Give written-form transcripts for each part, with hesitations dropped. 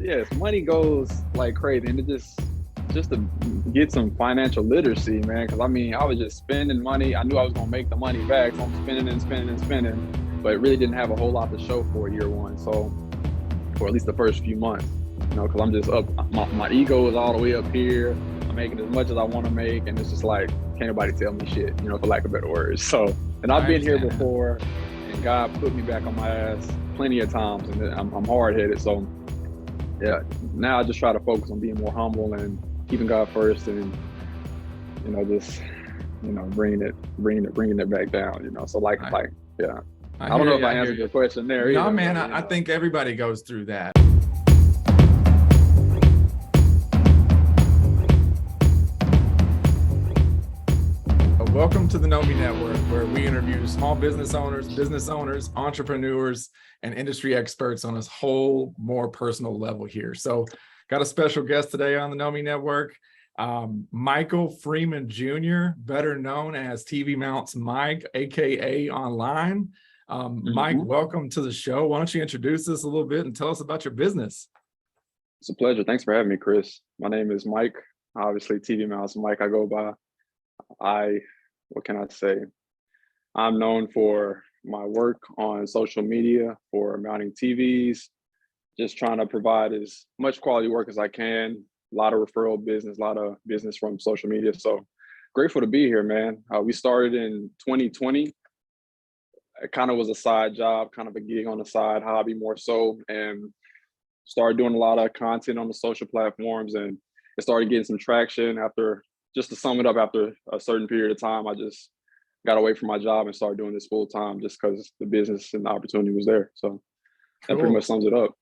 yes, money goes like crazy, and it just to get some financial literacy, man. Because I mean, I was just spending money. I knew I was gonna make the money back, so I'm spending and spending and spending, but it really didn't have a whole lot to show for year one. So, or at least the first few months, because I'm just up. My ego is all the way up here. I'm making as much as I want to make, and it's just like can't nobody tell me shit, for lack of better words. So, and I've I been here understand that. before, and God put me back on my ass plenty of times, and I'm hard headed. So yeah, now I just try to focus on being more humble and keeping God first, and just bringing it back down. So I yeah, I I don't hear know if you. I I hear answered your you. question there No, either, man, but I think everybody goes through that. Welcome to the Know Me Network, where we interview small business owners, entrepreneurs, and industry experts on this whole more personal level here. So, got a special guest today on the Know Me Network, Michael Freeman Jr., better known as TV Mounts Mike, aka online. Mike, Mhm. welcome to the show. Why don't you introduce us a little bit and tell us about your business? It's a pleasure. Thanks for having me, Chris. My name is Mike. Obviously, TV Mouse Mike. I go by. I What can I say? I'm known for my work on social media for mounting TVs, just trying to provide as much quality work as I can. A lot of referral business, a lot of business from social media. So grateful to be here, man. We started in 2020. It kind of was a side job, kind of a gig on the side, hobby more so, and started doing a lot of content on the social platforms, and it started getting some traction after. Just to sum it up, after a certain period of time, I just got away from my job and started doing this full time just because the business and the opportunity was there. So that pretty much Cool. sums it up.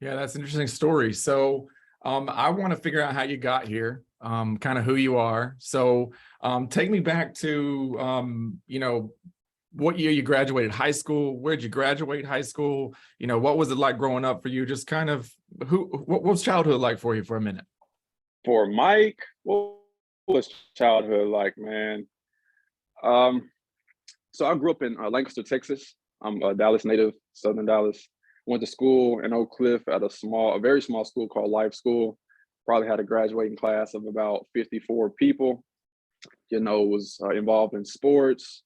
Yeah, that's an interesting story. So I want to figure out how you got here, kind of who you are. So take me back to, what year you graduated high school? Where'd you graduate high school? What was it like growing up for you? Just kind of what was childhood like for you for a minute? For Mike, what was childhood like, man? Um, so I grew up in Lancaster, Texas. I'm a Dallas native, Southern Dallas. Went to school in Oak Cliff at a very small school called Life School. Probably had a graduating class of about 54 people. Was involved in sports.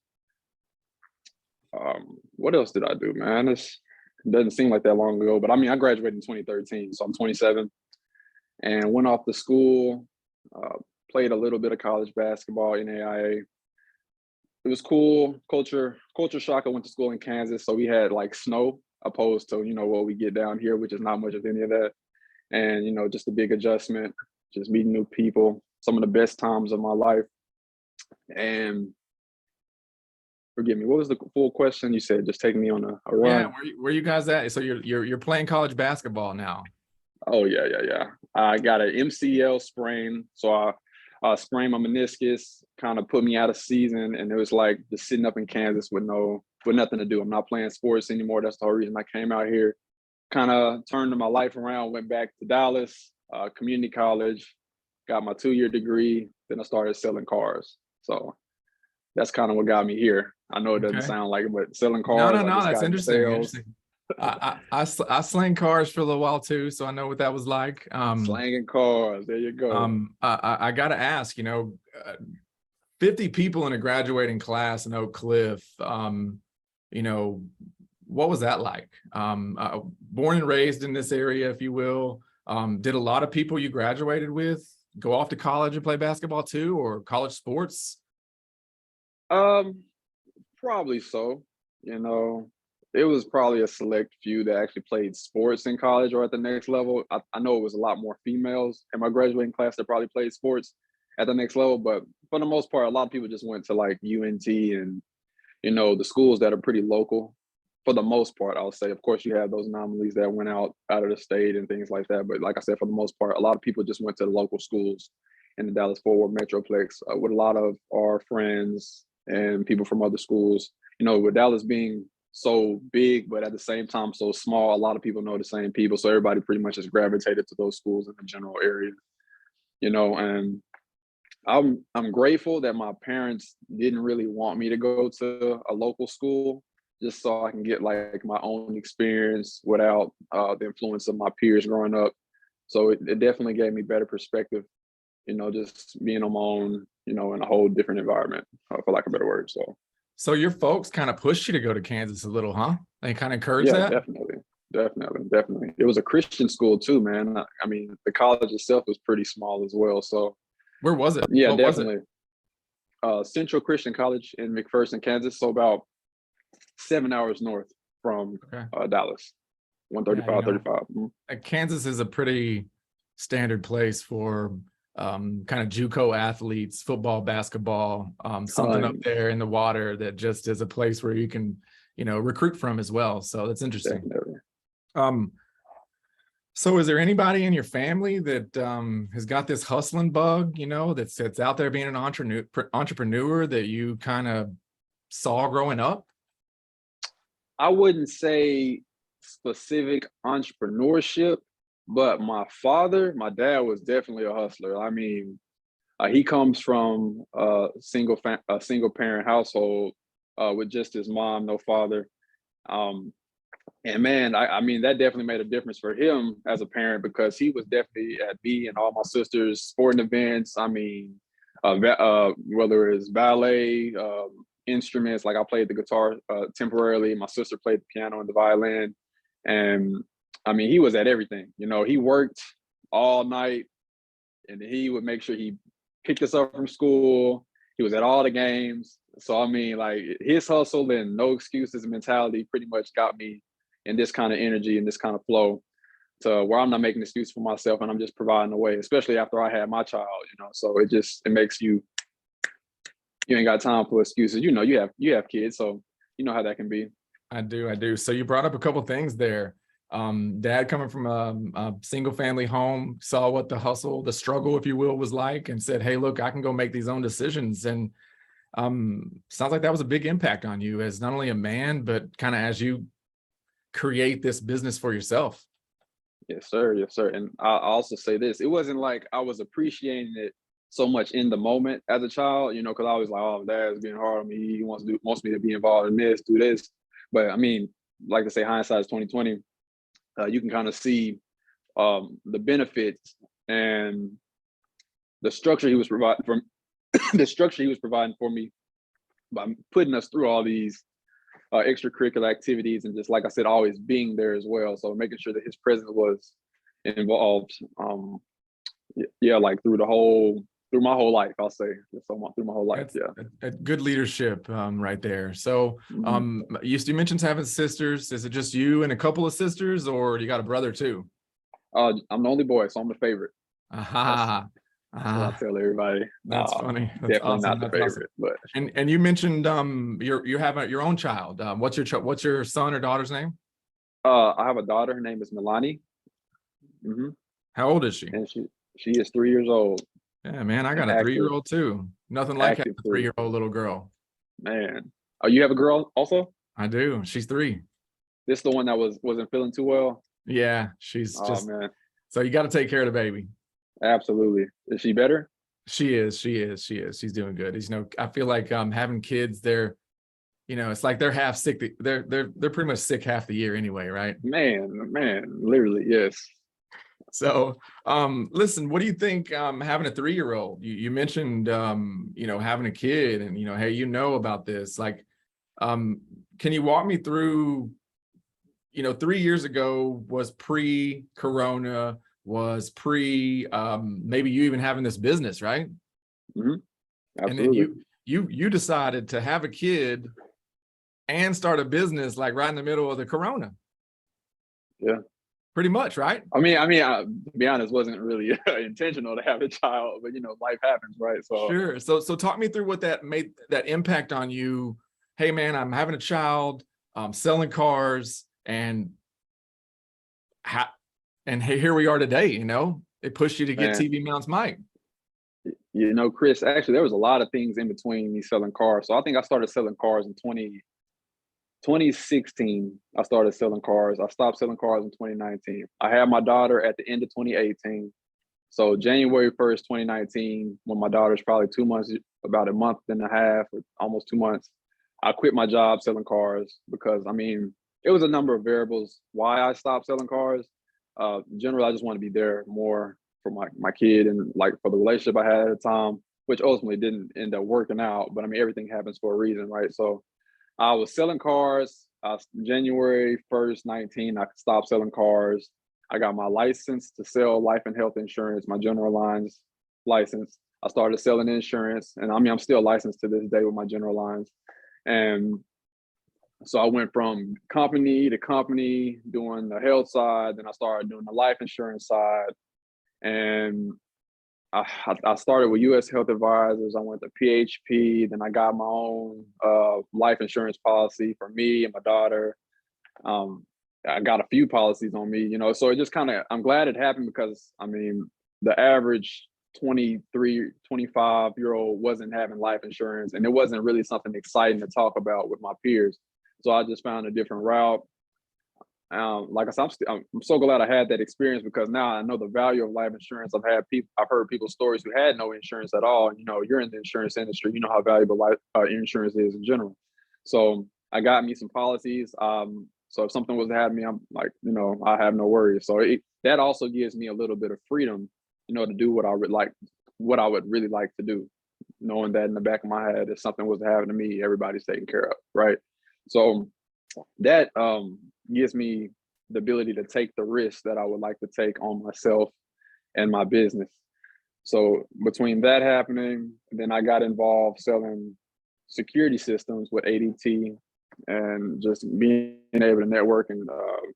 What else did I do, man? It doesn't seem like that long ago, but I mean, I graduated in 2013, so I'm 27, and went off to school. Uh, Played a little bit of college basketball, NAIA. It was cool. Culture shock. I went to school in Kansas, so we had like snow opposed to what we get down here, which is not much of any of that. And just a big adjustment, just meeting new people. Some of the best times of my life. And forgive me, what was the full question? You said just take me on a Yeah, run. where you guys at? So you're playing college basketball now. Oh yeah, yeah, yeah. I got an MCL sprain, so I sprained my meniscus, kind of put me out of season, and it was like just sitting up in Kansas with nothing to do. I'm not playing sports anymore. That's the whole reason I came out here. Kind of turned my life around. Went back to Dallas, community college, got my 2-year degree. Then I started selling cars. So that's kind of what got me here. I know it doesn't Okay. sound like it, but selling No, cars, no, I no. just That's got into interesting. sales, Interesting. I slang cars for a little while too, so I know what that was like. slanging cars. There you go. I got to ask, 50 people in a graduating class in Oak Cliff. You know, what was that like? Born and raised in this area, if you will. Did a lot of people you graduated with go off to college and play basketball too, or college sports? Um, Probably so. You know, it was probably a select few that actually played sports in college or at the next level. I know it was a lot more females in my graduating class that probably played sports at the next level, but for the most part, a lot of people just went to like UNT and the schools that are pretty local. For the most part, I'll say. Of course, you have those anomalies that went out of the state and things like that. But like I said, for the most part, a lot of people just went to the local schools in the Dallas Fort Worth Metroplex. With a lot of our friends and people from other schools. With Dallas being so big, but at the same time so small, a lot of people know the same people. So everybody pretty much just gravitated to those schools in the general area. And I'm grateful that my parents didn't really want me to go to a local school just so I can get like my own experience without the influence of my peers growing up. So it definitely gave me better perspective, just being on my own, in a whole different environment, for lack of a better word. So your folks kind of pushed you to go to Kansas a little, huh? They kind of encouraged Yeah, that? definitely. It was a Christian school too, man. I mean, the college itself was pretty small as well. So Where was it? yeah, What was it? definitely. Central Christian College in McPherson, Kansas. So about 7 hours north from Okay. Dallas, Yeah, 135, 35. Kansas is a pretty standard place for kind of JUCO athletes, football, basketball, something up Tons, there in the water that just is a place where you can, recruit from as well. So that's interesting. definitely. Um, so is there anybody in your family that has got this hustling bug, that's out there being an entrepreneur that you kind of saw growing up? I wouldn't say specific entrepreneurship, but my dad was definitely a hustler. I mean, he comes from a single parent household with just his mom, no father. Um, and man, I mean, that definitely made a difference for him as a parent because he was definitely at me and all my sisters' sporting events. I mean, whether it's ballet, instruments, like I played the guitar temporarily. My sister played the piano and the violin. And I mean, he was at everything. He worked all night and he would make sure he picked us up from school. He was at all the games. So, I mean, like his hustle and no excuses mentality pretty much got me in this kind of energy and this kind of flow to where I'm not making excuses for myself and I'm just providing a way, especially after I had my child, so it makes you ain't got time for excuses. You have kids, so you know how that can be. I do. So you brought up a couple things there. Dad coming from a single family home, saw what the hustle, the struggle, if you will, was like, and said, hey, look, I can go make these own decisions. And sounds like that was a big impact on you as not only a man, but kind of as you create this business for yourself. Yes, sir. Yes, sir. And I also say this: it wasn't like I was appreciating it so much in the moment as a child, because I was like, "Oh, Dad's being hard on me. He wants me to be involved in this, do this." But I mean, like I say, hindsight is 2020. You can kind of see the benefits and the structure he was providing from the structure he was providing for me by putting us through all these extracurricular activities and just like I said, always being there as well. So making sure that his presence was involved. Yeah, like through my whole life, I'll say. So through my whole life, That's yeah. a good leadership right there. So you mentioned having sisters. Is it just you and a couple of sisters, or you got a brother too? I'm the only boy, so I'm the favorite. Aha. That's what I tell everybody. That's funny. That's Definitely awesome. not the That's favorite, awesome. but And you mentioned you have your own child. What's your son or daughter's name? I have a daughter. Her name is Milani. How old is she? And she is 3 years old. Yeah, man, I got An a active 3-year-old too. Nothing like having active a 3. 3-year-old little girl. Man. Oh, you have a girl also? I do. She's 3. This the one that wasn't feeling too well? Yeah, she's Oh just man. so you got to take care of the baby. Absolutely. Is she better? She is. She's doing good. I feel like having kids, it's like they're half sick. They're pretty much sick half the year anyway, right? Man, literally, yes. So listen, what do you think having a 3-year-old? You mentioned having a kid and hey, about this. Like can you walk me through 3 years ago was pre-corona, was pre maybe you even having this business, right? And then Absolutely. you decided to have a kid and start a business like right in the middle of the corona. Yeah. Pretty much, right? I mean, to be honest, wasn't really intentional to have a child, but life happens, right? So sure. So talk me through what that made that impact on you. Hey man, I'm having a child, selling cars, and hey, here we are today. It pushed you to get man, TV Mounts Mike. Chris, actually there was a lot of things in between me selling cars. So I think I started selling cars in 2016. I started selling cars. I stopped selling cars in 2019. I had my daughter at the end of 2018. So January 1st, 2019, when my daughter's probably 2 months, about a month and a half, or almost 2 months, I quit my job selling cars because I mean, it was a number of variables why I stopped selling cars. Generally, I just want to be there more for my kid and like for the relationship I had at the time, which ultimately didn't end up working out. But I mean, everything happens for a reason, right? So I was selling cars. January 1st, 19, I stopped selling cars. I got my license to sell life and health insurance, my general lines license. I started selling insurance, and I mean, I'm still licensed to this day with my general lines. And so I went from company to company doing the health side. Then I started doing the life insurance side. And I started with US Health Advisors. I went to PHP. Then I got my own life insurance policy for me and my daughter. I got a few policies on me, you know, so it just kind of, I'm glad it happened because I mean, the average 23, 25-year-old wasn't having life insurance, and it wasn't really something exciting to talk about with my peers. So I just found a different route. Like I said, I'm so glad I had that experience because now I know the value of life insurance. I've heard people's stories who had no insurance at all. And, you know, you're in the insurance industry, you know how valuable life insurance is in general. So I got me some policies. So if something was to happen to me, I'm like, you know, I have no worries. So that also gives me a little bit of freedom, you know, to do what I would really like to do, knowing that in the back of my head, if something was to happen to me, everybody's taken care of, right? So that gives me the ability to take the risks that I would like to take on myself and my business. So between that happening, then I got involved selling security systems with ADT and just being able to network and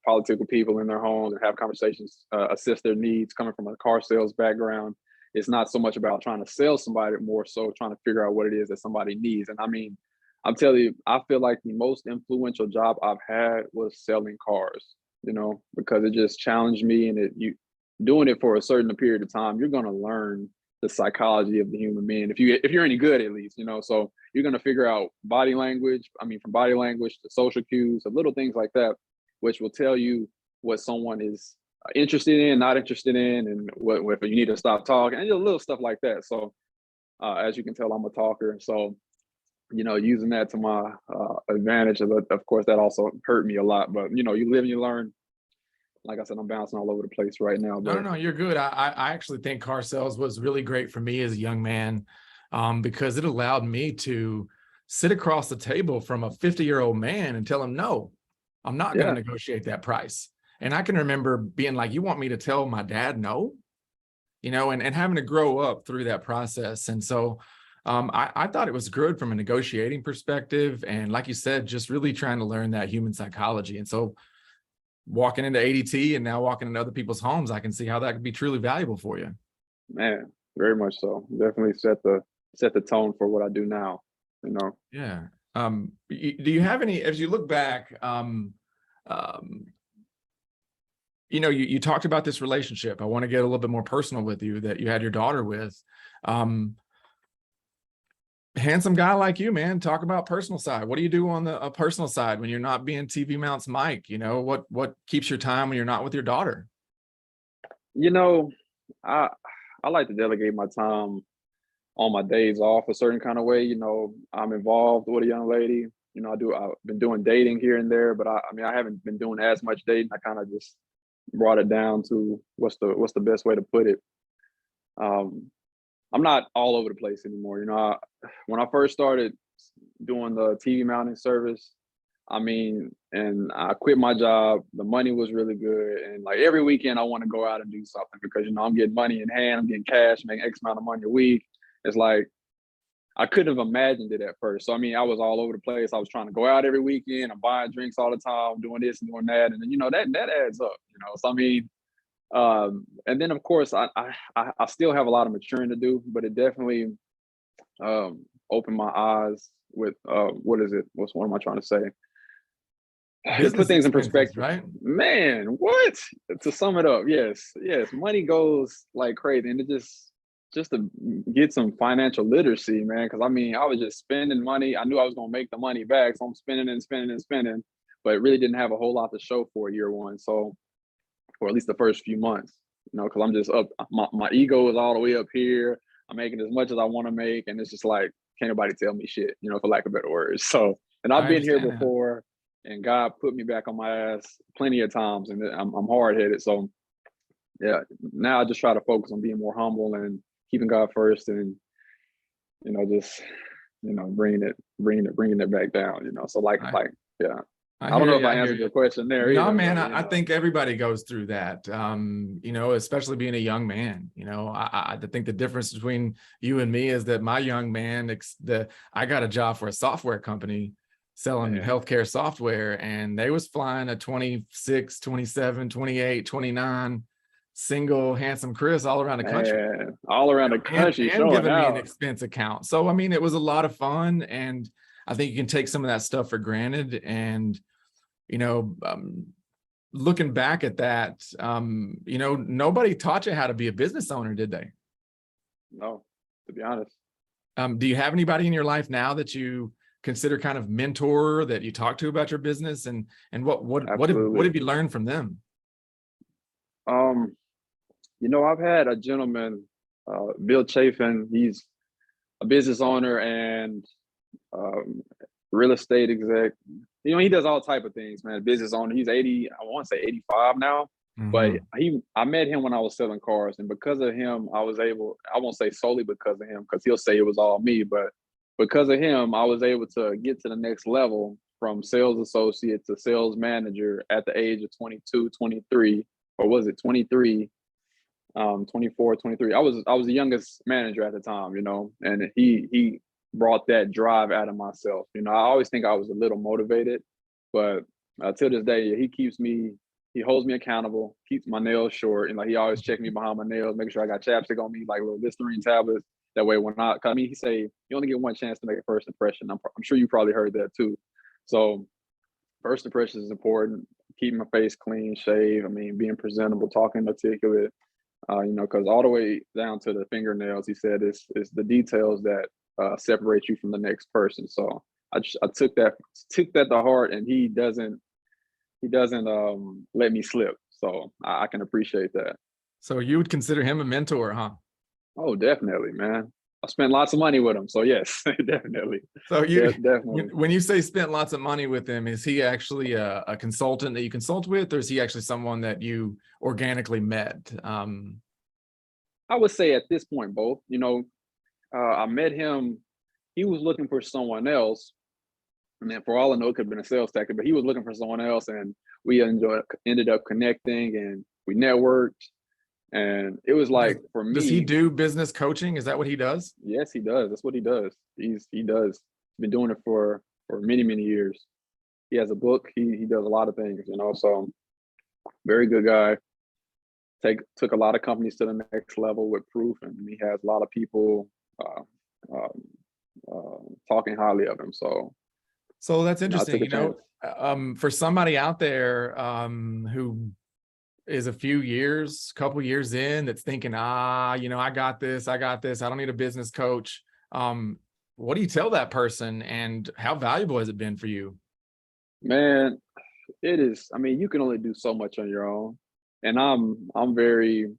political people in their homes and have conversations, assist their needs. Coming from a car sales background, it's not so much about trying to sell somebody, more so trying to figure out what it is that somebody needs. And I mean, I'm telling you, I feel like the most influential job I've had was selling cars, you know, because it just challenged me, and you doing it for a certain period of time, you're going to learn the psychology of the human being. If you're any good, at least, you know, so you're going to figure out body language. I mean, from body language to social cues, to little things like that, which will tell you what someone is interested in, not interested in, and what if you need to stop talking, and just little stuff like that. So as you can tell, I'm a talker. So, you know, using that to my advantage, of course, that also hurt me a lot. But, you know, you live and you learn. Like I said, I'm bouncing all over the place right now. But No, you're good. I actually think car sales was really great for me as a young man, because it allowed me to sit across the table from a 50-year-old man and tell him, no, I'm not going to negotiate that price. And I can remember being like, you want me to tell my dad no? You know, and having to grow up through that process. And so I thought it was good from a negotiating perspective. And like you said, just really trying to learn that human psychology. And so walking into ADT and now walking into other people's homes, I can see how that could be truly valuable for you. man, very much so. Definitely set the tone for what I do now, you know. Yeah. Do you have any, as you look back, you know, you talked about this relationship. I want to get a little bit more personal with you that you had your daughter with. Handsome guy like you, man. Talk about personal side. What do you do on the personal side when you're not being TV Mounts Mike? You know, what keeps your time when you're not with your daughter? You know, I I like to delegate my time on my days off a certain kind of way. You know, I'm involved with a young lady. You know, I've been doing dating here and there, but I mean, I haven't been doing as much dating. I kind of just brought it down to what's the best way to put it. Um, I'm not all over the place anymore. You know, when I first started doing the TV mounting service, I mean, and I quit my job. The money was really good, and like every weekend, I want to go out and do something because you know I'm getting money in hand. I'm getting cash, making X amount of money a week. It's like I couldn't have imagined it at first. So I mean, I was all over the place. I was trying to go out every weekend. I'm buying drinks all the time, doing this and doing that, and then you know that adds up. You know, so I mean, and then of course I still have a lot of maturing to do, but it definitely opened my eyes with what is it? What am I trying to say? Put Business things in expenses, perspective. right? Man, what? To sum it up, yes, money goes like crazy, and it just to get some financial literacy, man. Because I mean, I was just spending money. I knew I was gonna make the money back, so I'm spending and spending and spending, but it really didn't have a whole lot to show for year one. So, or at least the first few months, you know, because I'm just up. My ego is all the way up here. I'm making as much as I want to make, and it's just like can't nobody tell me shit, you know, for lack of better words. So And I I've been here understand that. before, and God put me back on my ass plenty of times, and I'm hard headed. So yeah, now I just try to focus on being more humble and keeping God first, and just bringing it back down. So I, yeah. I I don't hear know if you. I I hear answered you. your question there No, either, man, but I think everybody goes through that, especially being a young man. I think the difference between you and me is that my young man, I got a job for a software company selling man, healthcare software, and they was flying a 26, 27, 28, 29 single handsome Chris all around the country, all around the country and showing giving me an out. expense account. So, I mean, it was a lot of fun, and I think you can take some of that stuff for granted. And you know, looking back at that, nobody taught you how to be a business owner, did they? No, to be honest. Do you have anybody in your life now that you consider kind of mentor, that you talk to about your business, and what Absolutely. have you learned from them? Um, I've had a gentleman, Bill Chafin. He's a business owner and um, real estate exec. He does all type of things, man. Business owner. He's 80. I want to say 85 now. But Mhm. I met him when I was selling cars, and because of him, I was able. I won't say solely because of him, because he'll say it was all me, but because of him, I was able to get to the next level from sales associate to sales manager at the age of 22, 23, or was it 23? 24, 23. I was the youngest manager at the time, and he brought that drive out of myself. I always think I was a little motivated, but till this day, he holds me accountable, keeps my nails short, and like he always check me behind my nails, making sure I got chapstick on me, like little Listerine tablets. That way, he say you only get one chance to make a first impression. I'm sure you probably heard that too. So first impression is important. Keeping my face clean, shave. Being presentable, talking articulate. Because all the way down to the fingernails, he said, it's the details that separate you from the next person. So I took that to heart, and he doesn't let me slip. So I can appreciate that. So you would consider him a mentor, huh? Oh, definitely, man. I spent lots of money with him, so yes, definitely. So Definitely. when you say spent lots of money with him, is he actually a consultant that you consult with, or is he actually someone that you organically met? I would say at this point, both. I met him. He was looking for someone else. And then for all I know, it could have been a sales tactic, but he was looking for someone else, and we ended up connecting, and we networked. And it was Does, like, for does he me, do business coaching? Is that what he does? yes, he does. That's what he does. He does. He's been doing it for many, many years. He has a book. He does a lot of things, so very good guy. Took a lot of companies to the next level with proof, and he has a lot of people uh, um, talking highly of him. So that's I took interesting. a chance. For somebody out there who is a couple years in, that's thinking, I got this, I don't need a business coach. What do you tell that person, and how valuable has it been for you? Man, it is. You can only do so much on your own, and I'm very.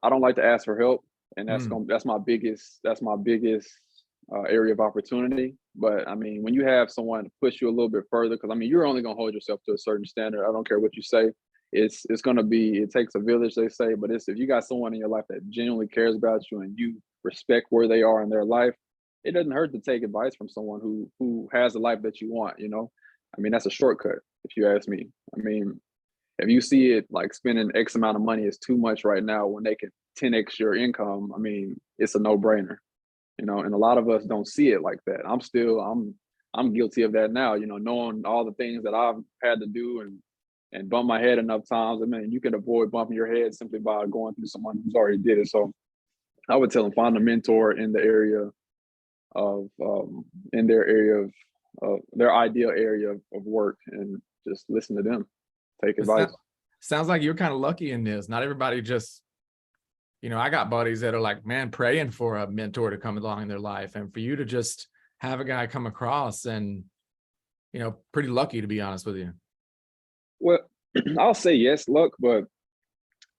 I don't like to ask for help, and Mm. that's my biggest area of opportunity. But when you have someone to push you a little bit further, because you're only gonna hold yourself to a certain standard. I don't care what you say. It's gonna be. It takes a village, they say, but if you got someone in your life that genuinely cares about you and you respect where they are in their life, it doesn't hurt to take advice from someone who has the life that you want. That's a shortcut, if you ask me. If you see it like spending X amount of money is too much right now when they can 10x your income, it's a no brainer. And a lot of us don't see it like that. I'm guilty of that now. Knowing all the things that I've had to do and bump my head enough times. You can avoid bumping your head simply by going through someone who's already did it. So I would tell them, find a mentor in the area of in their area of their ideal area of work, and just listen to them, take It advice. sounds like you're kind of lucky in this. Not everybody just, I got buddies that are like, man, praying for a mentor to come along in their life, and for you to just have a guy come across, and pretty lucky, to be honest with you. Well, I'll say yes, luck, but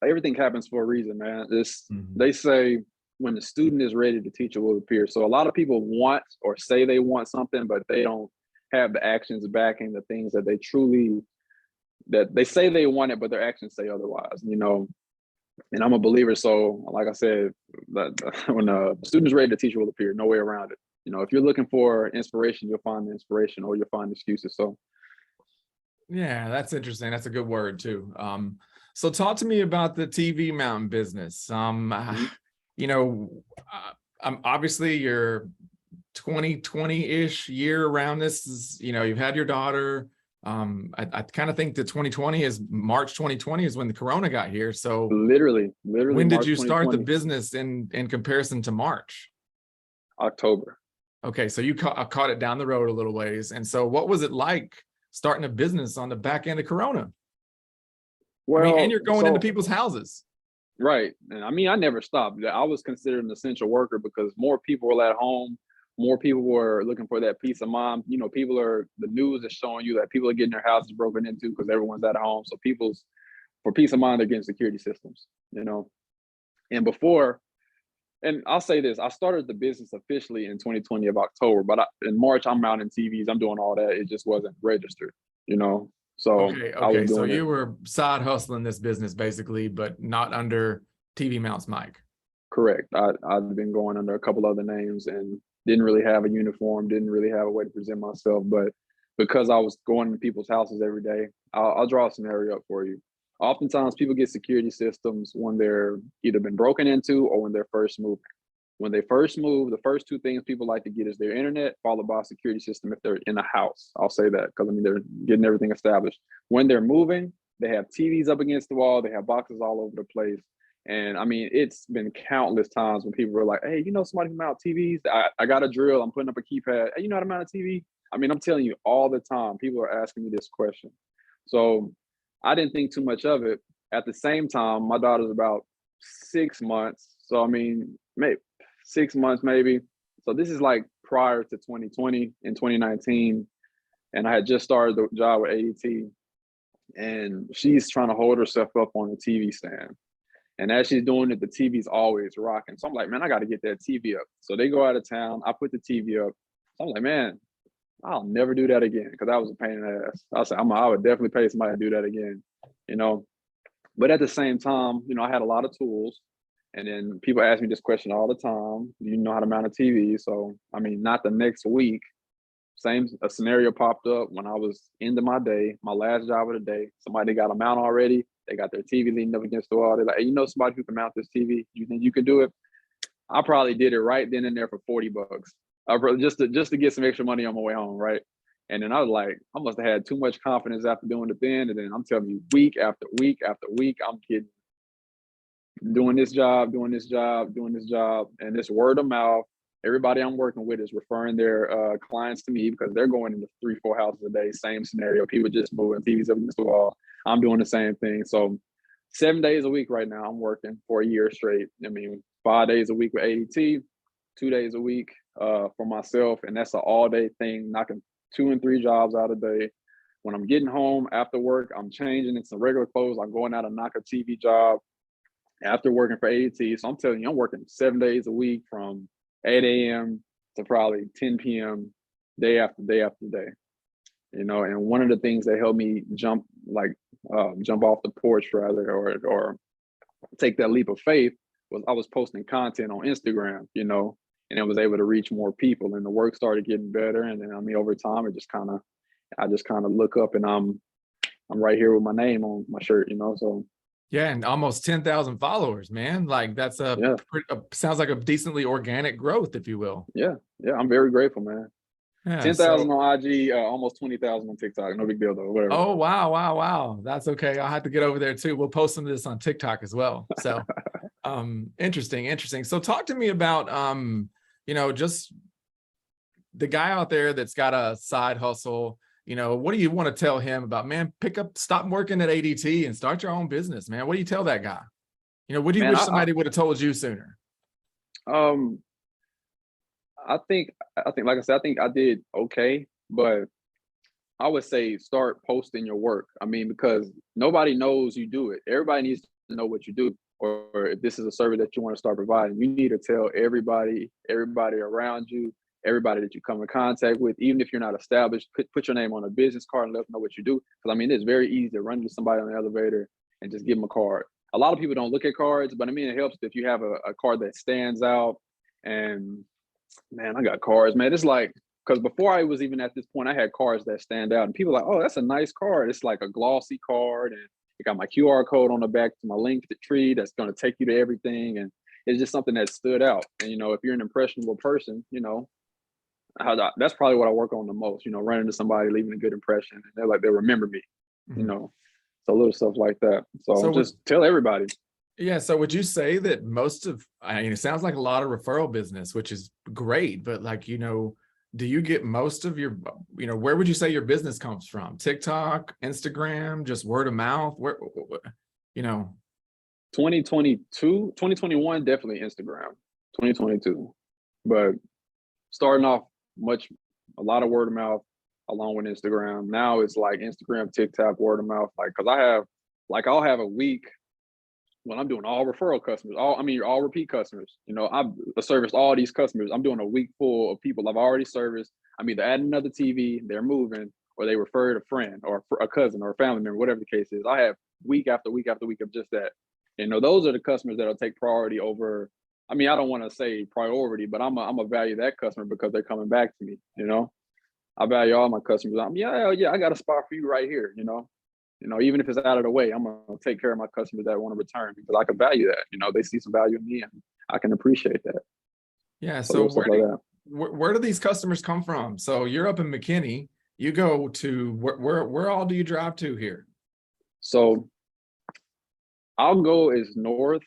everything happens for a reason, man. Mhm. They say when the student is ready, the teacher will appear. So a lot of people want or say they want something, but they don't have the actions backing the things that that they say they want it, but their actions say otherwise, and I'm a believer. So like I said, that when a student is ready, the teacher will appear. No way around it. If you're looking for inspiration, you'll find the inspiration, or you'll find excuses. So yeah, that's interesting. That's a good word too. So talk to me about the TV mountain business. mhm. You know, obviously you're 2020-ish year around this is, you've had your daughter. I kind of think that 2020 is March 2020 is when the Corona got here. So literally when did March you start the 2020, business in comparison to March? October. Okay, so you caught it down the road a little ways. And so what was it like starting a business on the back end of Corona? I mean, and Well, you're going into so people's houses. right. And I mean, I never stopped. I was considered an essential worker because more people were at home, more people were looking for that peace of mind. The news is showing you that people are getting their houses broken into because everyone's at home. So for peace of mind, they're getting security systems. And and I'll say this, I started the business officially in 2020 of October, but in March, I'm mounting TVs, I'm doing all that. It just wasn't registered, you know? So I was Okay. So doing it. you were side hustling this business basically, but not under TV Mounts Mike. Correct. I've been going under a couple other names and didn't really have a uniform, didn't really have a way to present myself. But because I was going to people's houses every day, I'll draw a scenario up for you. Oftentimes, people get security systems when they're either been broken into or when they're first moving. When they first move, the first two things people like to get is their internet, followed by a security system if they're in a house. I'll say that because they're getting everything established. When they're moving, they have TVs up against the wall, they have boxes all over the place. And I mean, it's been countless times when people were like, hey, somebody can mount TVs. I got a drill, I'm putting up a keypad. Hey, you know how to mount a TV? I mean, I'm telling you all the time, people are asking me this question. So I didn't think too much of it. At the same time, my daughter's about 6 months. So I mean, maybe 6 months, maybe. So this is like prior to 2020 and 2019. And I had just started the job with AET. And she's trying to hold herself up on the TV stand. And as she's doing it, the TV's always rocking. So I'm like, man, I got to get that TV up. So they go out of town. I put the TV up. So I'm like, man, I'll never do that again because that was a pain in the ass. I said, I would definitely pay somebody to do that again, you know. But at the same time, I had a lot of tools. And then people ask me this question all the time: do you know how to mount a TV? So I mean, not the next week. A scenario popped up when I was into my day, my last job of the day. Somebody got a mount already. They got their TV leaning up against the wall. They're like, hey, somebody who can mount this TV? You think you can do it? I probably did it right then and there for $40. Just to get some extra money on my way home, right? And then I was like, I must have had too much confidence after doing it then. And then I'm telling you, week after week after week, I'm getting doing this job, doing this job, doing this job, and this word of mouth. Everybody I'm working with is referring their clients to me because they're going into 3-4 houses a day. Same scenario. People just moving TVs up against the wall. I'm doing the same thing. So 7 days a week right now, I'm working for a year straight. I mean, 5 days a week with AET, 2 days a week for myself. And that's an all day thing, knocking 2 and 3 jobs out a day. When I'm getting home after work, I'm changing into some regular clothes. I'm going out and knock a TV job after working for AET. So I'm telling you, I'm working 7 days a week from 8 a.m. to probably 10 p.m. day after day after day. And one of the things that helped me jump off the porch rather, or take that leap of faith was I was posting content on Instagram, and I was able to reach more people and the work started getting better. And then, I mean, over time, I just kind of look up and I'm right here with my name on my shirt, so. Yeah, and almost 10,000 followers, man. Like that's sounds like a decently organic growth, if you will. Yeah, I'm very grateful, man. Yeah, 10,000 on IG, almost 20,000 on TikTok. No big deal though. Whatever. Oh wow! That's okay. I'll have to get over there too. We'll post some of this on TikTok as well. So, interesting. So, talk to me about just the guy out there that's got a side hustle. What do you want to tell him about, man, stop working at ADT and start your own business, man? What do you tell that guy? What do you wish somebody would have told you sooner? I think, like I said, I think I did okay, but I would say start posting your work. I mean, because nobody knows you do it. Everybody needs know what you do, or if this is a service that you want to start providing, you need to tell everybody around you, everybody that you come in contact with, even if you're not established, put your name on a business card and let them know what you do. Because I mean, it's very easy to run into somebody on the elevator and just give them a card. A lot of people don't look at cards, but I mean, it helps if you have a card that stands out. And man, I got cards, man. It's like, because before I was even at this point, I had cards that stand out, and people are like, oh, that's a nice card. It's like a glossy card, and it got my QR code on the back to my link to tree that's going to take you to everything. And it's just something that stood out. And, you know, if you're an impressionable person, you know, that's probably what I work on the most, you know, running into somebody, leaving a good impression, and they're like, they'll remember me, you know, so little stuff like that. So just tell everybody. Yeah. So would you say that I mean, it sounds like a lot of referral business, which is great, but like, you know, do you get most of your, you know, where would you say your business comes from? TikTok, Instagram, just word of mouth? Where, you know? 2021, definitely Instagram, 2022. But starting off a lot of word of mouth along with Instagram. Now it's like Instagram, TikTok, word of mouth. Like, cause I'll have a week when I'm doing all referral customers, all repeat customers. You know, I've serviced all these customers. I'm doing a week full of people I've already serviced. I'm either adding another TV, they're moving, or they referred a friend or a cousin or a family member, whatever the case is. I have week after week after week of just that. You know, those are the customers that'll take priority over. I mean, I don't want to say priority, but I'm a value that customer because they're coming back to me. You know, I value all my customers. Yeah, I got a spot for you right here. You know, even if it's out of the way, I'm gonna take care of my customers that want to return because I can value that. You know, they see some value in me, and I can appreciate that. Yeah. So where do these customers come from? So you're up in McKinney. You go to where all do you drive to here? So I'll go as north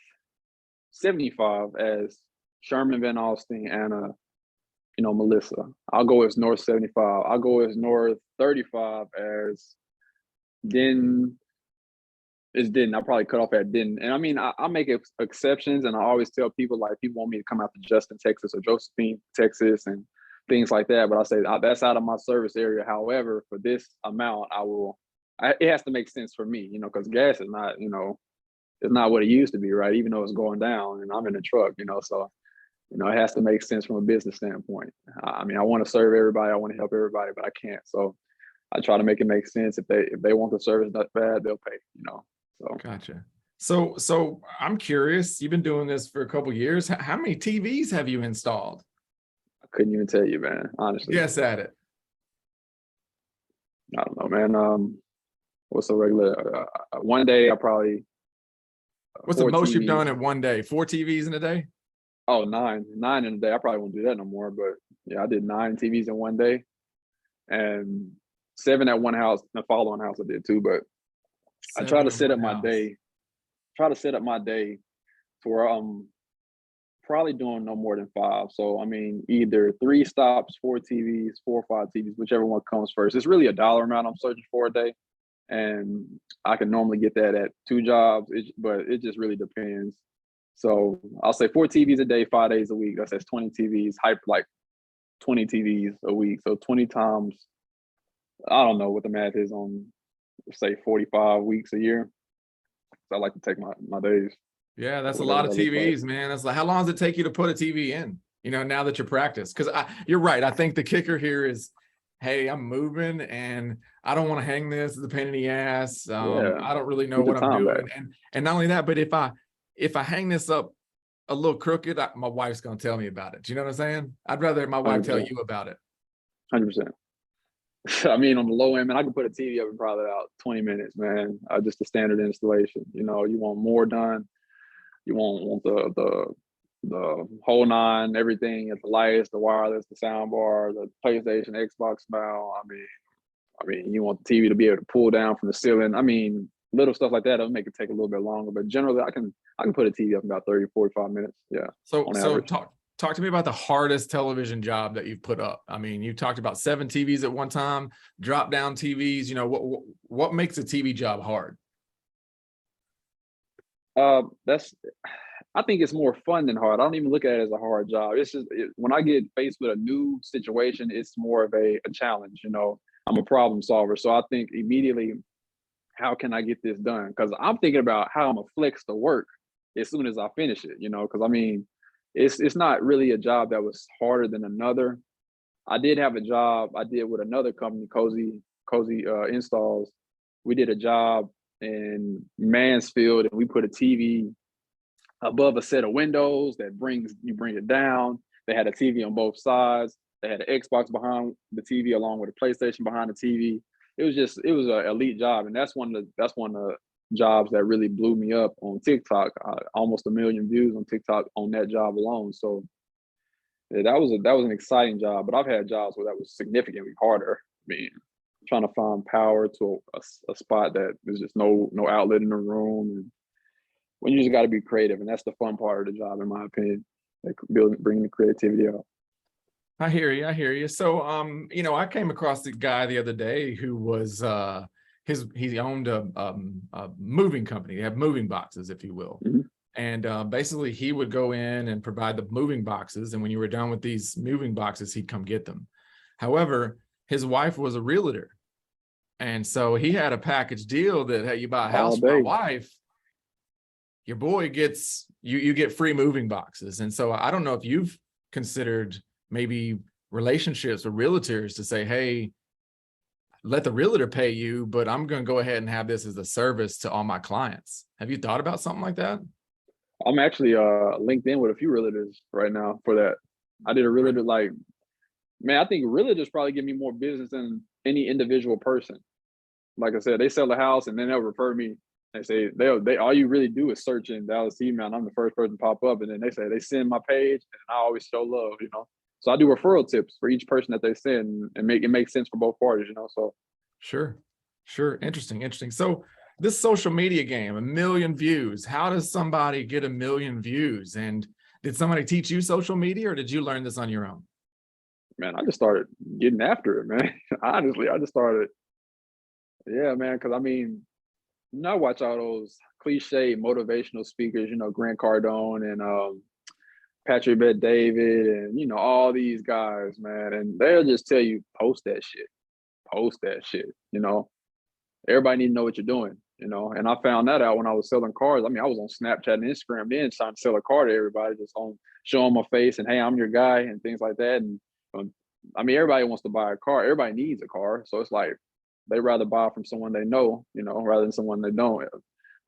75 as Sherman, Van Alstyne, Anna, you know, Melissa. I'll go as north 75. I'll go as north 35 as Denton. I'll probably cut off at Denton. And I mean, I make exceptions, and I always tell people, like, people want me to come out to Justin, Texas, or Josephine, Texas, and things like that. But I say that's out of my service area. However, for this amount, it has to make sense for me, you know, because gas is not, you know, it's not what it used to be, right? Even though it's going down and I'm in a truck, you know, so, you know, it has to make sense from a business standpoint. I mean, I want to serve everybody. I want to help everybody, but I can't. So I try to make it make sense. If they want the service that bad, they'll pay, you know. So gotcha. So I'm curious, you've been doing this for a couple of years. How many TVs have you installed? I couldn't even tell you, man, honestly. Guess at it. I don't know, man. What's the regular? One day I probably. What's the most you've done in one day? 4 TVs in a day? Oh, 9 in a day. I probably won't do that no more. But yeah, I did 9 TVs in one day, and 7 at one house. The following house I did too. But I try to set up my day. To where I'm probably doing no more than 5. So I mean, either 3 stops, 4 TVs, 4 or 5 TVs, whichever one comes first. It's really a dollar amount I'm searching for a day. And I can normally get that at 2 jobs, but it just really depends. So I'll say 4 TVs a day, 5 days a week. That's 20 TVs, like 20 TVs a week. So 20 times, I don't know what the math is on, say, 45 weeks a year. So I like to take my days. Yeah, that's a lot of TVs, man. That's like, how long does it take you to put a TV in? You know, now that you practice, because you're right. I think the kicker here is, hey, I'm moving and I don't want to hang this. It's a pain in the ass. I don't really know what I'm doing. And not only that, but if I hang this up a little crooked, my wife's going to tell me about it. Do you know what I'm saying? I'd rather my wife 100%. Tell you about it. 100%. I mean, on the low end, man, I could put a TV up in probably about 20 minutes, man. Just a standard installation. You know, you want more done. You want the whole 9, everything at the lights, the wireless, the sound bar, the PlayStation, Xbox mount. I mean, you want the TV to be able to pull down from the ceiling. I mean, little stuff like that, it'll make it take a little bit longer. But generally, I can put a TV up in about 30, 45 minutes. Yeah. So talk to me about the hardest television job that you've put up. I mean, you talked about 7 TVs at one time, drop down TVs. You know, what makes a TV job hard? I think it's more fun than hard. I don't even look at it as a hard job. It's just when I get faced with a new situation, it's more of a challenge. You know, I'm a problem solver. So I think immediately how can I get this done? Because I'm thinking about how I'm gonna flex the work as soon as I finish it, because I mean, it's not really a job that was harder than another. I did have a job I did with another company, Cozy Installs. We did a job in Mansfield, and we put a TV above a set of windows that you bring it down. They had a TV on both sides. They had an Xbox behind the TV along with a PlayStation behind the TV. It was an elite job, and that's one of the jobs that really blew me up on TikTok. Almost 1 million views on TikTok on that job alone. So yeah, that was an exciting job. But I've had jobs where that was significantly harder. I mean, trying to find power to a spot that there's just no outlet in the room, and when you just got to be creative, and that's the fun part of the job, in my opinion, like bringing the creativity out. I hear you. I hear you. So, I came across the guy the other day who was he owned a moving company. They have moving boxes, if you will. Mm-hmm. And basically he would go in and provide the moving boxes. And when you were done with these moving boxes, he'd come get them. However, his wife was a realtor. And so he had a package deal that, hey, you buy a house for my wife, your boy gets, you get free moving boxes. And so I don't know if you've considered maybe relationships with realtors to say, hey, let the realtor pay you, but I'm going to go ahead and have this as a service to all my clients. Have you thought about something like that? I'm actually linked in with a few realtors right now for that. I did a realtor, like, man, I think realtors probably give me more business than any individual person. Like I said, they sell the house and then they'll refer me. They say they all you really do is search in Dallas email, and I'm the first person to pop up. And then they say they send my page, and I always show love, So I do referral tips for each person that they send, and it makes sense for both parties, So sure, interesting. So this social media game, 1 million views. How does somebody get 1 million views? And did somebody teach you social media, or did you learn this on your own? Man, I just started getting after it, man. Honestly, I just started. Yeah, man, because I mean, I watch all those cliche motivational speakers, Grant Cardone and Patrick Bet-David, and all these guys, man, and they'll just tell you post that shit. Everybody need to know what you're doing, And I found that out when I was selling cars. I mean, I was on Snapchat and Instagram then trying to sell a car to everybody, just on showing my face and, hey, I'm your guy and things like that. And I mean, everybody wants to buy a car. Everybody needs a car, so it's like they rather buy from someone they know, rather than someone they don't.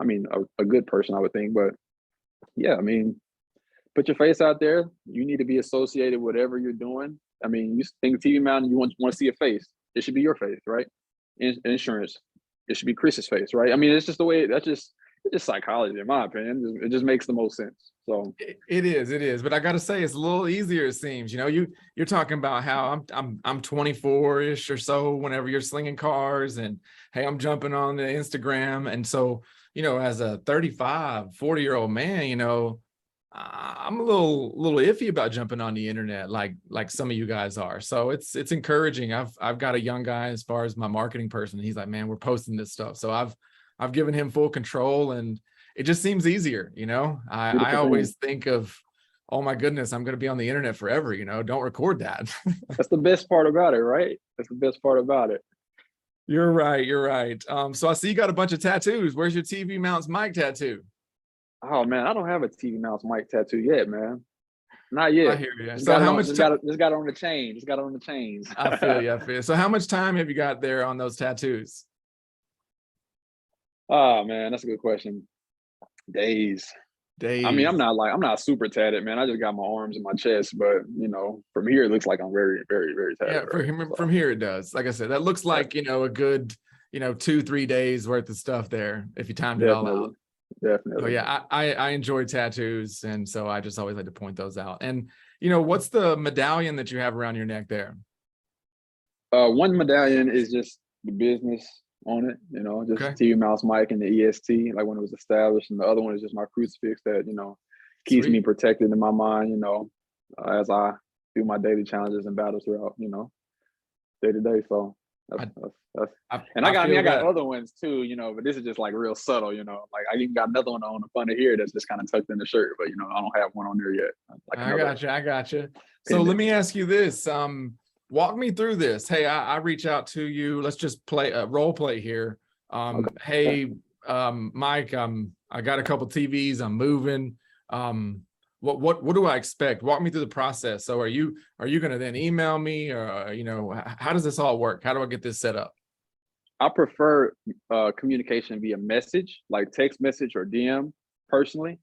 I mean, a good person, I would think, but yeah, I mean, put your face out there. You need to be associated with whatever you're doing. I mean, you think TV Mountain, you want to see a face. It should be your face, right? Insurance, it should be Chris's face, right? I mean, it's just the way. It's just psychology, in my opinion. It just makes the most sense. So it is. But I got to say, it's a little easier. It seems. You're talking about how I'm 24-ish or so. Whenever you're slinging cars, and hey, I'm jumping on the Instagram, and so as a 35, 40-year-old man, I'm a little iffy about jumping on the internet like some of you guys are. So it's encouraging. I've got a young guy as far as my marketing person. He's like, man, we're posting this stuff. So I've given him full control, and it just seems easier. I always think of, oh my goodness, I'm going to be on the internet forever. Don't record that. That's the best part about it, right? That's the best part about it. You're right. So I see you got a bunch of tattoos. Where's your TV Mounts Mike tattoo? Oh man, I don't have a TV Mouse Mike tattoo yet, man. Not yet. I hear you. So how much just got it on the chain. Just got it on the chains. I feel you. So how much time have you got there on those tattoos? Oh man, that's a good question. Days. I mean, I'm not super tatted, man. I just got my arms and my chest, but from here it looks like I'm very, very, very tatted. Yeah, from here it does. Like I said, that looks like a good 2-3 days worth of stuff there if you timed it all out. Definitely. Oh yeah, I enjoy tattoos, and so I just always like to point those out. And what's the medallion that you have around your neck there? One medallion is just the business on it, just TV Mouse Mike and the EST, like when it was established, and the other one is just my crucifix that keeps me protected in my mind, as I do my daily challenges and battles throughout, day to day. So I got other ones too, but this is just like real subtle, like I even got another one on the front of here that's just kind of tucked in the shirt, but I don't have one on there yet. I got you. So let me ask you this. Walk me through this. Hey, I reach out to you. Let's just play a role play here. Hey, Mike, I got a couple TVs, I'm moving. What do I expect? Walk me through the process. So are you going to then email me, or, how does this all work? How do I get this set up? I prefer communication via message, like text message or DM personally.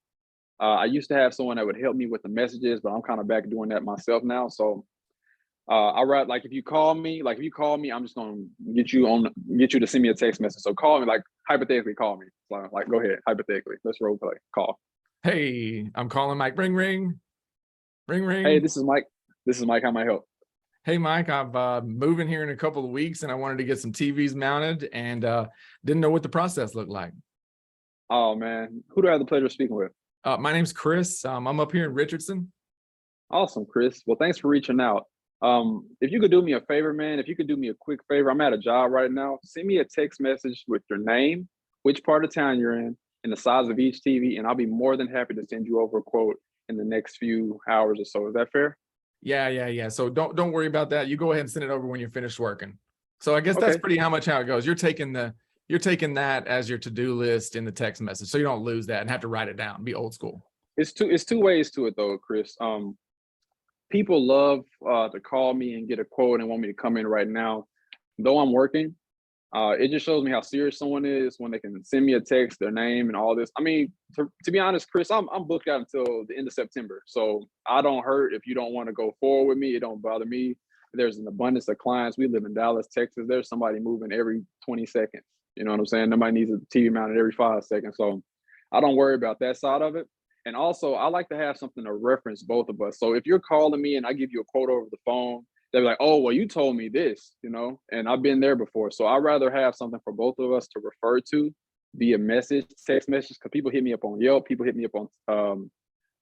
I used to have someone that would help me with the messages, but I'm kind of back doing that myself now. So I rather, like, if you call me, I'm just gonna get you to send me a text message. So call me, like, hypothetically call me. Like go ahead, hypothetically. Let's role play. Call. Hey, I'm calling Mike. Ring, ring, ring, Hey, ring. this is Mike. This is Mike. How may I help? Hey, Mike, I'm moving here in a couple of weeks, and I wanted to get some TVs mounted, and didn't know what the process looked like. Oh man, who do I have the pleasure of speaking with? My name's Chris. I'm up here in Richardson. Awesome, Chris. Well, thanks for reaching out. If you could do me a favor, man, if you could do me a quick favor, I'm at a job right now. Send me a text message with your name, which part of town you're in, and the size of each TV, and I'll be more than happy to send you over a quote in the next few hours or so. Is that fair? Yeah. So don't worry about that. You go ahead and send it over when you're finished working. So I guess that's Okay. pretty how it goes. You're taking that as your to-do list in the text message, so you don't lose that and have to write it down. Be old school. It's two ways to it though, Chris. People love to call me and get a quote and want me to come in right now. Though I'm working, it just shows me how serious someone is when they can send me a text, their name, and all this. I mean, to be honest, Chris, I'm booked out until the end of September, so I don't hurt if you don't want to go forward with me. It don't bother me. There's an abundance of clients. We live in Dallas, Texas. There's somebody moving every 20 seconds. You know what I'm saying? Nobody needs a TV mounted every 5 seconds, so I don't worry about that side of it. And also, I like to have something to reference both of us. So if you're calling me and I give you a quote over the phone, they'll be like, "Oh, well, you told me this, and I've been there before." So I'd rather have something for both of us to refer to via message, text message, because people hit me up on Yelp, people hit me up on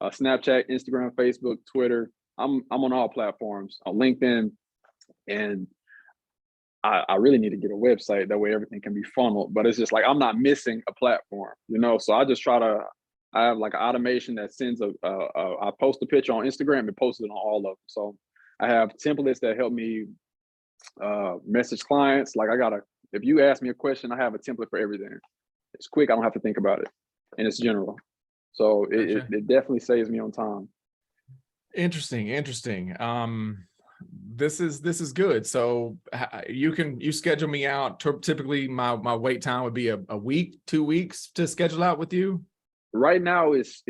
Snapchat, Instagram, Facebook, Twitter. I'm on all platforms, on LinkedIn, and I really need to get a website. That way everything can be funneled. But it's just like I'm not missing a platform. So I just try to. I have like an automation that sends I post a picture on Instagram and post it on all of them. So I have templates that help me message clients. Like if you ask me a question, I have a template for everything. It's quick. I don't have to think about it, and it's general. So Gotcha. it definitely saves me on time. Interesting. This is good. So you schedule me out. Typically, my wait time would be a week, 2 weeks to schedule out with you. Right now, it's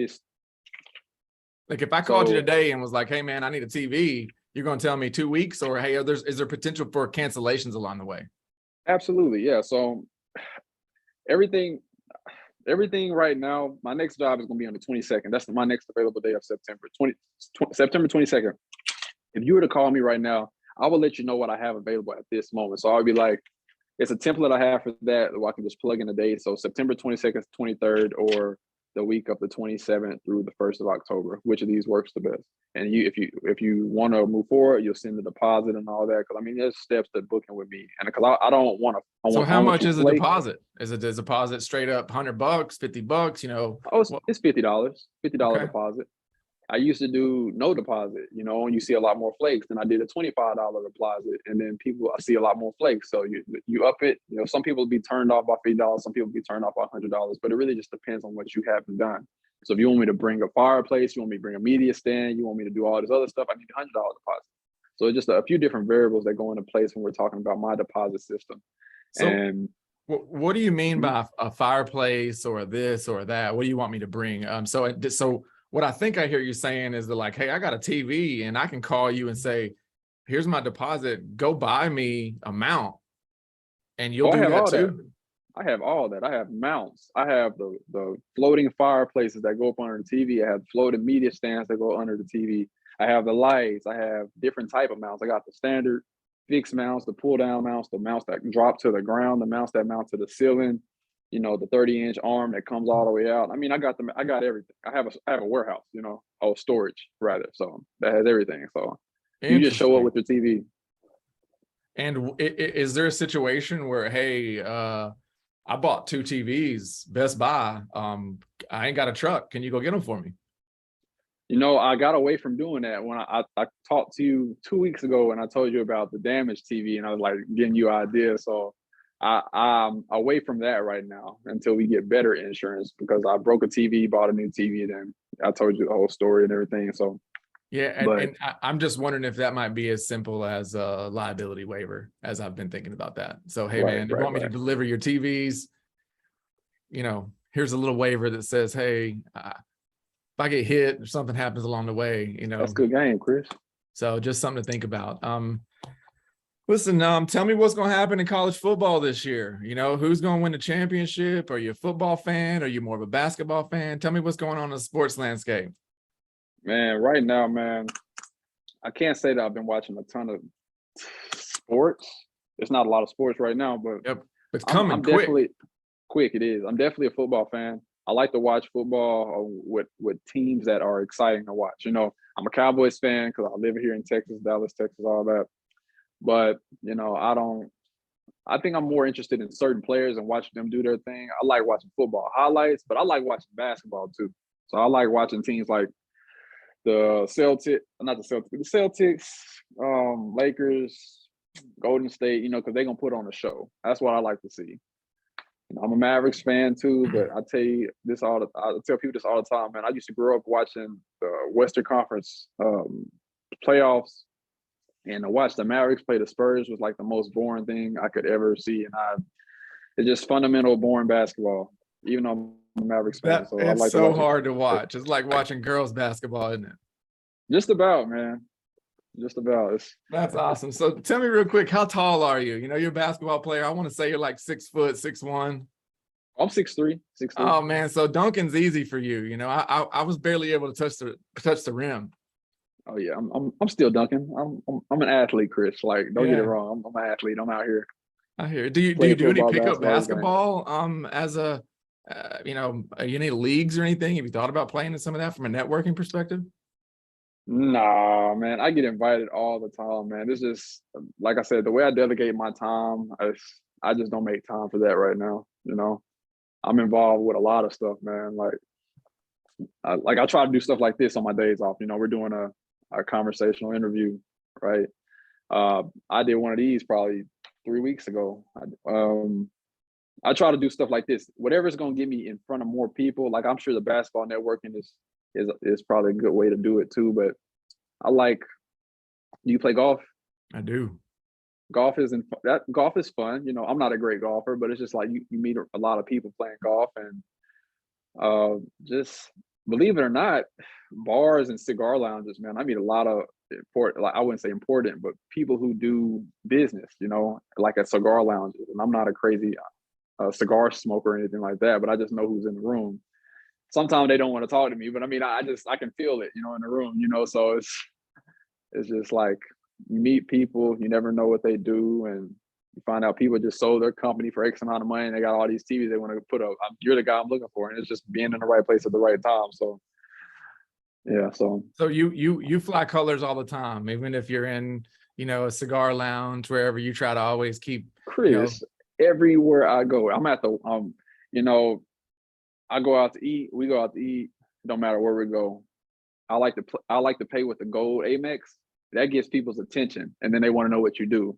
like if I called you today and was like, "Hey, man, I need a TV," you're going to tell me 2 weeks, or hey, is there potential for cancellations along the way? absolutely, yeah. So everything right now, my next job is going to be on the 22nd. That's my next available day of September 22nd. If you were to call me right now, I will let you know what I have available at this moment. So I'll be like, it's a template I have for that, where I can just plug in the date. So September 22nd, 23rd, or the week of the 27th through the 1st of October. Which of these works the best? And if you want to move forward, you'll send the deposit and all that. Because I mean, there's steps to booking with me, and because I don't want to. So I how don't want much you is a flake. deposit? Is it a deposit straight up $100, $50? Oh, it's $50. $50 Okay. deposit. I used to do no deposit, and you see a lot more flakes. Then I did a $25 deposit, and then I see a lot more flakes. So you up it. Some people be turned off by $50, some people be turned off by $100, but it really just depends on what you haven't done. So if you want me to bring a fireplace, you want me to bring a media stand, you want me to do all this other stuff, I need $100 deposit. So it's just a few different variables that go into place when we're talking about my deposit system. So And what do you mean by a fireplace or this or that? What do you want me to bring? So what I think I hear you saying is that, like, hey, I got a TV and I can call you and say, here's my deposit, go buy me a mount, and you'll I do have that all that. too. I have all that. I have mounts. I have the floating fireplaces that go up under the TV. I have floating media stands that go under the TV. I have the lights. I have different type of mounts. I got the standard fixed mounts, the pull down mounts, the mounts that drop to the ground, the mounts that mount to the ceiling. The 30-inch arm that comes all the way out. I mean, I got everything. I have a warehouse. Storage rather. So that has everything. So you just show up Interesting. with your TV. And is there a situation where, hey, I bought 2 TVs, Best Buy. I ain't got a truck. Can you go get them for me? I got away from doing that when I talked to you 2 weeks ago and I told you about the damaged TV and I was like giving you ideas. So I'm away from that right now until we get better insurance because I broke a TV, bought a new TV, then I told you the whole story and everything. So, Yeah, but I'm just wondering if that might be as simple as a liability waiver, as I've been thinking about that. So, hey, man, you want me to deliver your TVs? Here's a little waiver that says, hey, if I get hit or something happens along the way, that's a good game, Chris. So just something to think about. Listen, tell me what's going to happen in college football this year. Who's going to win the championship? Are you a football fan? Are you more of a basketball fan? Tell me what's going on in the sports landscape. Man, right now, man, I can't say that I've been watching a ton of sports. There's not a lot of sports right now, but yep, it's coming I'm quick. Definitely quick. It is. I'm definitely a football fan. I like to watch football with teams that are exciting to watch. I'm a Cowboys fan because I live here in Texas, Dallas, Texas, all that. But I think I'm more interested in certain players and watching them do their thing. I like watching football highlights, but I like watching basketball too. So I like watching teams like the Celtics, Lakers, Golden State, because they're gonna put on a show. That's what I like to see. I'm a Mavericks fan too, but I tell people this all the time, man. I used to grow up watching the Western Conference playoffs, and to watch the Mavericks play the Spurs was like the most boring thing I could ever see. And it's just fundamental boring basketball, even though I'm a Mavericks fan. So I like so hard to watch. It's like watching girls basketball, isn't it? Just about, man. Just about. That's awesome. So tell me real quick, how tall are you? You're a basketball player. I want to say you're like 6 foot, 6'1". I'm 6'3". Oh man, so dunking's easy for you. I was barely able to touch the rim. Oh yeah, I'm still dunking. I'm an athlete, Chris. Like, don't get it wrong. I'm an athlete. I'm out here. I hear. Do you do any pickup basketball? As a any leagues or anything? Have you thought about playing in some of that from a networking perspective? Nah, man. I get invited all the time, man. It's just like I said, the way I delegate my time, I just don't make time for that right now. I'm involved with a lot of stuff, man. Like I try to do stuff like this on my days off. We're doing a conversational interview, right? I did one of these probably 3 weeks ago. I try to do stuff like this, whatever's going to get me in front of more people. Like, I'm sure the basketball networking is probably a good way to do it too. But do you play golf? I do. Golf is fun. I'm not a great golfer, but it's just like you meet a lot of people playing golf, and just believe it or not, bars and cigar lounges, man. I meet a lot of important, like I wouldn't say important, but people who do business, like at cigar lounges. And I'm not a crazy cigar smoker or anything like that, but I just know who's in the room. Sometimes they don't want to talk to me, but I mean, I can feel it, in the room, so it's just like you meet people, you never know what they do, and you find out people just sold their company for X amount of money and they got all these TVs they want to put up. You're the guy I'm looking for, and it's just being in the right place at the right time. So yeah, so you fly colors all the time, even if you're in a cigar lounge, wherever. You try to always keep Chris. Everywhere I go, I'm at the I go out to eat. We go out to eat. Don't matter where we go. I like to pay with the gold Amex. That gets people's attention, and then they want to know what you do,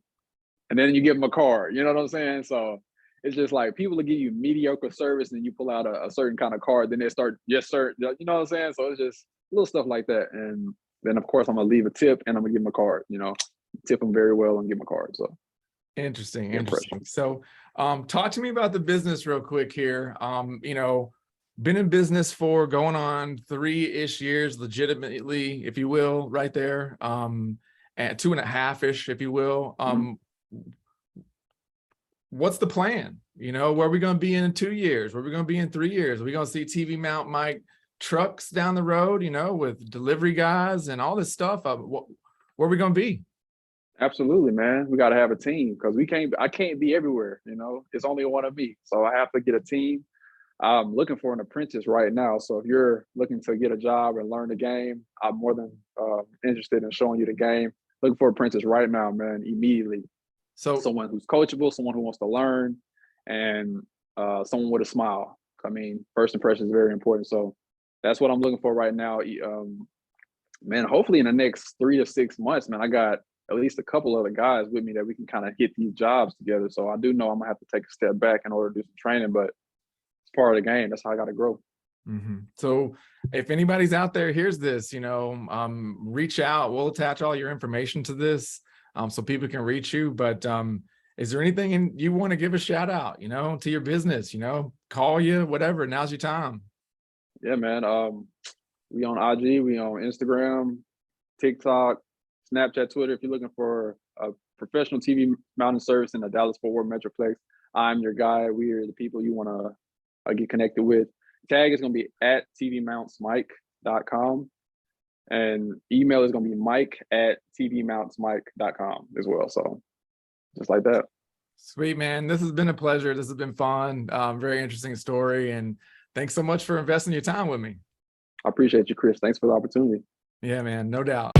and then you give them a card. You know what I'm saying? So it's just like people will give you mediocre service, and you pull out a certain kind of card, then they start, yes sir. You know what I'm saying? So it's just little stuff like that, and then of course I'm gonna leave a tip, and I'm gonna give them a card. Tip them very well and give them a card. So interesting. So talk to me about the business real quick here. Been in business for going on 3-ish years, legitimately, if you will, right there. And 2.5-ish, if you will. What's the plan? Where are we going to be in 2 years? Where are we going to be in 3 years? Are we going to see TV Mount Mike trucks down the road, with delivery guys and all this stuff? Where are we going to be? Absolutely, man. We got to have a team because I can't be everywhere. It's only one of me. So I have to get a team. I'm looking for an apprentice right now. So if you're looking to get a job and learn the game, I'm more than interested in showing you the game. Looking for an apprentice right now, man, immediately. So someone who's coachable, someone who wants to learn, and someone with a smile. I mean, first impression is very important. So that's what I'm looking for right now. Man, hopefully in the next 3 to 6 months, man, I got at least a couple other guys with me that we can kind of get these jobs together. So I do know I'm gonna have to take a step back in order to do some training, but it's part of the game. That's how I got to grow. So if anybody's out there hears this, reach out. We'll attach all your information to this so people can reach you. But is there anything you want to give a shout out, to your business, call you, whatever, now's your time. Yeah, man. We on IG, we on Instagram, TikTok, Snapchat, Twitter. If you're looking for a professional TV mounting service in the Dallas-Fort Worth Metroplex, I'm your guy. We are the people you want to get connected with. Tag is going to be at tvmountsmike.com, and email is going to be mike@tvmountsmike.com as well. So just like that. Sweet, man. This has been a pleasure. This has been fun. Very interesting story. And thanks so much for investing your time with me. I appreciate you, Chris. Thanks for the opportunity. Yeah, man. No doubt.